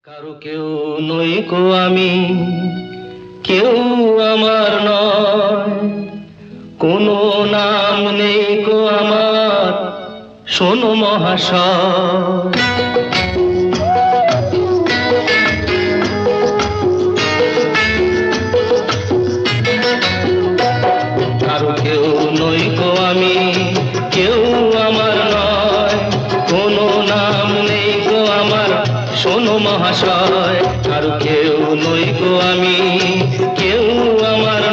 কারো কেউ নই গো আমি, কেউ আমার নয়, কোনো নাম নেই গো আমার, শোনো মহাশয়। কারো কেউ নই গো আমি, কেউ আমার নয়, কোনো নাম নেই গো আমার, শোনো মহাশয়। কারো কেউ নই গো আমি, কেউ আমার